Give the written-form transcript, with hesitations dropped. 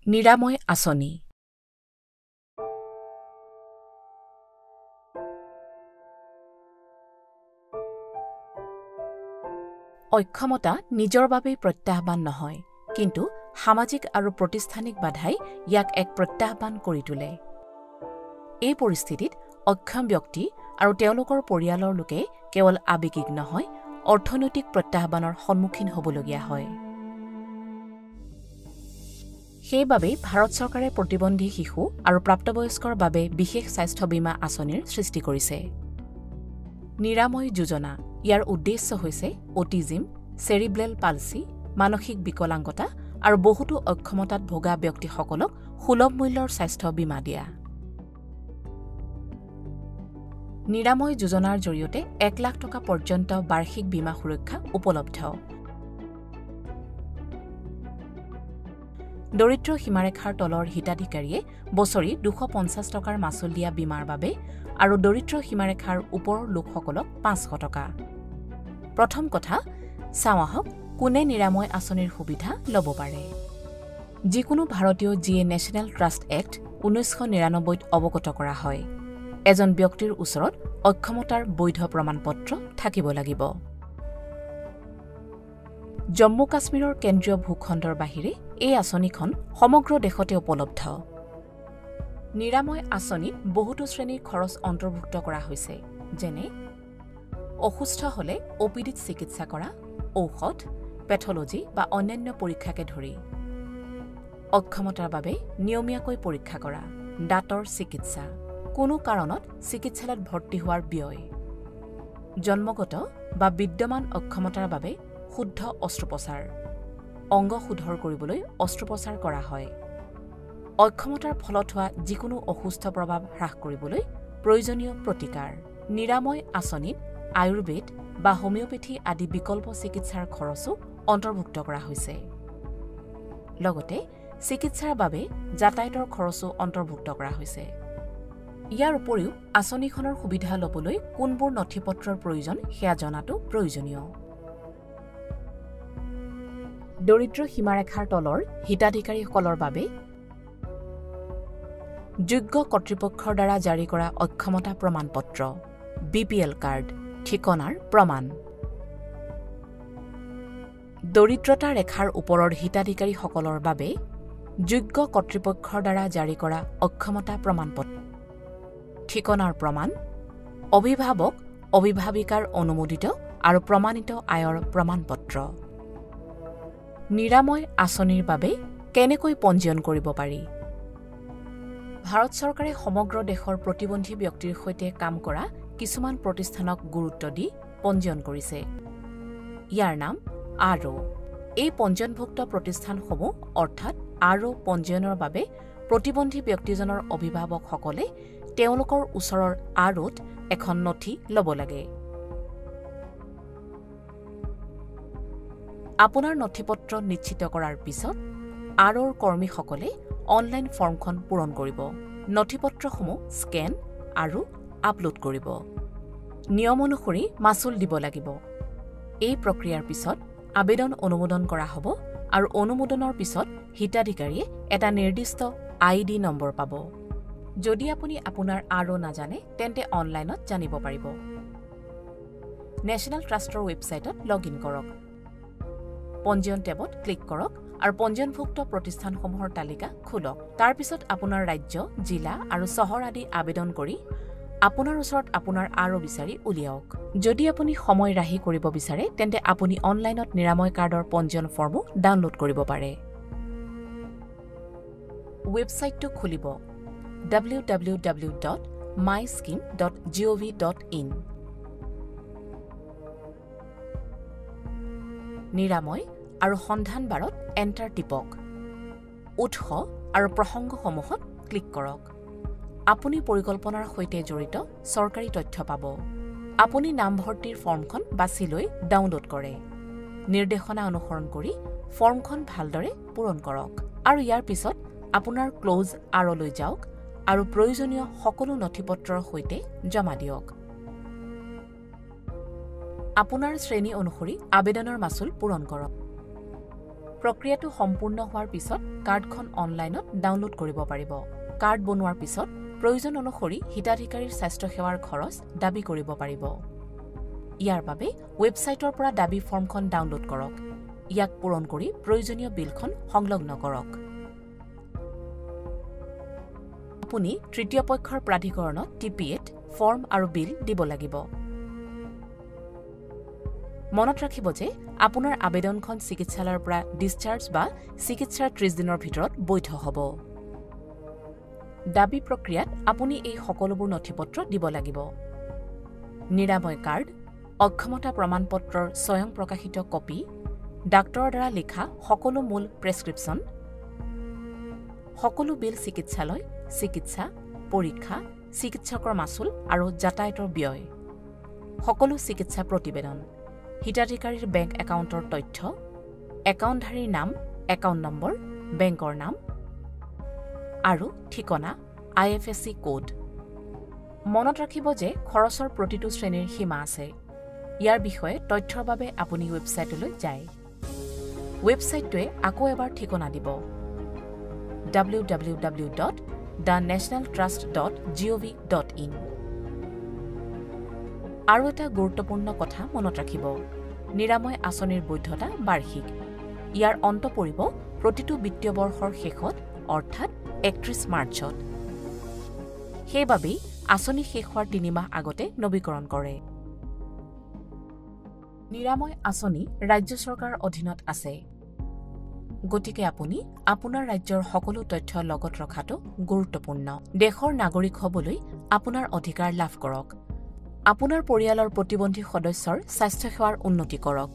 নিৰাময় আঁচনি। অক্ষমতা নিজৰ বাবেই প্ৰত্যাহ্বান নহয়, কিন্তু সামাজিক আৰু প্ৰতিষ্ঠানিক বাধাই ইয়াক এক প্ৰত্যাহ্বান কৰি তোলে। এই পৰিস্থিতিত অক্ষম ব্যক্তি আৰু তেওঁলোকৰ পৰিয়ালৰ লোকে কেৱল আৱেগিক নহয়, অৰ্থনৈতিক প্ৰত্যাহ্বানৰ সন্মুখীন হ'বলগীয়া হয়। সেইবাবেই ভাৰত চৰকাৰে প্ৰতিবন্ধী শিশু আৰু প্ৰাপ্তবয়স্কৰ বাবে বিশেষ স্বাস্থ্য বীমা আঁচনিৰ সৃষ্টি কৰিছে। নিৰাময় যোজনা ইয়াৰ উদ্দেশ্য হৈছে অটিজিম, চেৰিব্ৰেল পালচি, মানসিক বিকলাংগতা আৰু বহুতো অক্ষমতাত ভোগা ব্যক্তিসকলক সুলভ মূল্যৰ স্বাস্থ্য বীমা দিয়া। নিৰাময় যোজনাৰ জৰিয়তে 1 লাখ টকা পৰ্যন্ত বাৰ্ষিক বীমা সুৰক্ষা উপলব্ধ। দৰিদ্ৰ সীমাৰেখাৰ তলৰ হিতাধিকাৰীয়ে বছৰি 250 টকাৰ মাচুল দিয়া বীমাৰ বাবে আৰু দৰিদ্ৰ সীমাৰেখাৰ ওপৰৰ লোকসকলক 500 টকা। প্ৰথম কথা, চাওঁ আহক কোনে নিৰাময় আঁচনিৰ সুবিধা ল'ব পাৰে। যিকোনো ভাৰতীয় যিয়ে নেশ্যনেল ট্ৰাষ্ট এক্ট 1999ত অৱগত কৰা হয়, এজন ব্যক্তিৰ ওচৰত অক্ষমতাৰ বৈধ প্ৰমাণপত্ৰ থাকিব লাগিব। জম্মু কাশ্মীৰৰ কেন্দ্ৰীয় ভূখণ্ডৰ বাহিৰে এই আঁচনিখন সমগ্ৰ দেশতে উপলব্ধ। নিৰাময় আঁচনিত বহুতো শ্ৰেণীৰ খৰচ অন্তৰ্ভুক্ত কৰা হৈছে, যেনে অসুস্থ হ'লে অপিডিত চিকিৎসা কৰা, ঔষধ, পেথলজি বা অন্যান্য পৰীক্ষাকে ধৰি অক্ষমতাৰ বাবে নিয়মীয়াকৈ পৰীক্ষা কৰা, দাঁতৰ চিকিৎসা, কোনো কাৰণত চিকিৎসালয়ত ভৰ্তি হোৱাৰ ব্যয়, জন্মগত বা বিদ্যমান অক্ষমতাৰ বাবে শুদ্ধ অস্ত্ৰোপচাৰ, অংগ শুদ্ধৰ কৰিবলৈ অস্ত্ৰোপচাৰ কৰা হয়, অক্ষমতাৰ ফলত হোৱা যিকোনো অসুস্থ প্ৰভাৱ হ্ৰাস কৰিবলৈ প্ৰয়োজনীয় প্ৰতিকাৰ। নিৰাময় আঁচনিত আয়ুৰ্বেদ বা হোমিঅপেথি আদি বিকল্প চিকিৎসাৰ খৰচো অন্তৰ্ভুক্ত কৰা হৈছে। লগতে চিকিৎসাৰ বাবে যাতায়াতৰ খৰচো অন্তৰ্ভুক্ত কৰা হৈছে। ইয়াৰ উপৰিও আঁচনিখনৰ সুবিধা ল'বলৈ কোনবোৰ নথিপত্ৰৰ প্ৰয়োজন সেয়া জনাটো প্ৰয়োজনীয়। দৰিদ্ৰ সীমাৰেখাৰ তলৰ হিতাধিকাৰীসকলৰ বাবে যোগ্য কৰ্তৃপক্ষৰ দ্বাৰা জাৰি কৰা অক্ষমতা প্ৰমাণপত্ৰ, BPL কাৰ্ড, ঠিকনাৰ প্ৰমাণ। দৰিদ্ৰতা ৰেখাৰ ওপৰৰ হিতাধিকাৰীসকলৰ বাবে যোগ্য কৰ্তৃপক্ষৰ দ্বাৰা জাৰি কৰা অক্ষমতা প্ৰমাণপত্ৰ, ঠিকনাৰ প্ৰমাণ, অভিভাৱক অভিভাৱিকাৰ অনুমোদিত আৰু প্ৰমাণিত আয়ৰ প্ৰমাণপত্ৰ। নিৰাময় আঁচনিৰ বাবে কেনেকৈ পঞ্জীয়ন কৰিব পাৰি? ভাৰত চৰকাৰে সমগ্ৰ দেশৰ প্ৰতিবন্ধী ব্যক্তিৰ সৈতে কাম কৰা কিছুমান প্ৰতিষ্ঠানক গুৰুত্ব দি পঞ্জীয়ন কৰিছে। ইয়াৰ নাম আৰঅ'। এই পঞ্জীয়নভুক্ত প্ৰতিষ্ঠানসমূহ অৰ্থাৎ আৰঅ' পঞ্জীয়নৰ বাবে প্ৰতিবন্ধী ব্যক্তিজনৰ অভিভাৱকসকলে তেওঁলোকৰ ওচৰৰ আৰঅ'ত এখন নথি ল'ব লাগে। আপোনাৰ নথিপত্ৰ নিশ্চিত কৰাৰ পিছত আৰঅ'ৰ কৰ্মীসকলে অনলাইন ফৰ্মখন পূৰণ কৰিব, নথিপত্ৰসমূহ স্কেন আৰু আপলোড কৰিব। নিয়ম অনুসৰি মাচুল দিব লাগিব। এই প্ৰক্ৰিয়াৰ পিছত আবেদন অনুমোদন কৰা হ'ব আৰু অনুমোদনৰ পিছত হিতাধিকাৰীয়ে এটা নিৰ্দিষ্ট ID নম্বৰ পাব। যদি আপুনি আপোনাৰ আৰঅ' নাজানে তেন্তে অনলাইনত জানিব পাৰিব। নেশ্যনেল ট্ৰাষ্টৰ ৱেবছাইটত লগ ইন কৰক, পঞ্জীয়ন টেবত ক্লিক কৰক আৰু পঞ্জীয়নভুক্ত প্ৰতিষ্ঠানসমূহৰ তালিকা খোলক। তাৰ পিছত আপোনাৰ ৰাজ্য, জিলা আৰু চহৰ আদি আবেদন কৰি আপোনাৰ ওচৰত আপোনাৰ আৰঅ' বিচাৰি উলিয়াওক। যদি আপুনি সময় ৰাহি কৰিব বিচাৰে তেন্তে আপুনি অনলাইনত নিৰাময় কাৰ্ডৰ পঞ্জীয়ন ফৰ্মো ডাউনলোড কৰিব পাৰে। ৱেবছাইটটো খুলিব www.myscheme.gov.in। নিৰাময় আৰু সন্ধান বাৰত এণ্টাৰ টিপক। উৎস আৰু প্ৰসংগসমূহত ক্লিক কৰক। আপুনি পৰিকল্পনাৰ সৈতে জড়িত চৰকাৰী তথ্য পাব। আপুনি নামভৰ্তিৰ ফৰ্মখন বাছি লৈ ডাউনলোড কৰে। নিৰ্দেশনা অনুসৰণ কৰি ফৰ্মখন ভালদৰে পূৰণ কৰক আৰু ইয়াৰ পিছত আপোনাৰ ক্ল'জ আৰঅ'লৈ যাওক আৰু প্ৰয়োজনীয় সকলো নথিপত্ৰৰ সৈতে জমা দিয়ক। আপোনাৰ শ্ৰেণী অনুসৰি আবেদনৰ মাচুল পূৰণ কৰক। প্ৰক্ৰিয়াটো সম্পূৰ্ণ হোৱাৰ পিছত কাৰ্ডখন অনলাইনত ডাউনলোড কৰিব পাৰিব। কাৰ্ড বনোৱাৰ পিছত প্ৰয়োজন অনুসৰি হিতাধিকাৰীৰ স্বাস্থ্যসেৱাৰ খৰচ দাবী কৰিব পাৰিব। ইয়াৰ বাবে ৱেবছাইটৰ পৰা দাবী ফৰ্মখন ডাউনলোড কৰক। ইয়াক পূৰণ কৰি প্ৰয়োজনীয় বিলখন সংলগ্ন কৰক। আপুনি তৃতীয় পক্ষৰ প্ৰাধিকৰণত TPAত ফৰ্ম আৰু বিল দিব লাগিব। মনত ৰাখিব যে আপোনাৰ আবেদনখন চিকিৎসালয়ৰ পৰা ডিসচাৰ্জ বা চিকিৎসাৰ 30 দিনৰ ভিতৰত বৈধ হ'ব। দাবী প্ৰক্ৰিয়াত আপুনি এই সকলোবোৰ নথিপত্ৰ দিব লাগিব। নিৰাময় কাৰ্ড, অক্ষমতা প্ৰমাণপত্ৰৰ স্বয়ং প্ৰকাশিত কপি, ডাক্তৰৰ দ্বাৰা লিখা সকলো মূল প্ৰেছক্ৰিপশ্যন, সকলো বিল চিকিৎসালয়, চিকিৎসা, পৰীক্ষা, চিকিৎসকৰ মাচুল আৰু যাতায়াতৰ ব্যয়, সকলো চিকিৎসা প্ৰতিবেদন, হিতাধিকাৰীৰ বেংক একাউণ্টৰ তথ্য, একাউণ্টধাৰীৰ নাম, একাউণ্ট নম্বৰ, বেংকৰ নাম আৰু ঠিকনা IFSC কোড। মনত ৰাখিব যে খৰচৰ প্ৰতিটো শ্ৰেণীৰ সীমা আছে। ইয়াৰ বিষয়ে তথ্যৰ বাবে আপুনি ৱেবছাইটলৈ যায়। ৱেবছাইটটোৱে আকৌ এবাৰ ঠিকনা দিব www.thenationaltrust.gov.in। আৰু এটা গুৰুত্বপূৰ্ণ কথা মনত ৰাখিব, নিৰাময় আঁচনিৰ বৈধতা বাৰ্ষিক। ইয়াৰ অন্ত পৰিব প্ৰতিটো বিত্তীয় বৰ্ষৰ শেষত অৰ্থাৎ 31 মাৰ্চত। সেইবাবেই আঁচনি শেষ হোৱাৰ 3 মাহ আগতে নৱীকৰণ কৰে। নিৰাময় আঁচনি ৰাজ্য চৰকাৰৰ অধীনত আছে। গতিকে আপুনি আপোনাৰ ৰাজ্যৰ সকলো তথ্য লগত ৰখাটো গুৰুত্বপূৰ্ণ। দেশৰ নাগৰিক হ'বলৈ আপোনাৰ অধিকাৰ লাভ কৰক। আপোনাৰ পৰিয়ালৰ প্ৰতিবন্ধী সদস্যৰ স্বাস্থ্যসেৱাৰ উন্নতি কৰক।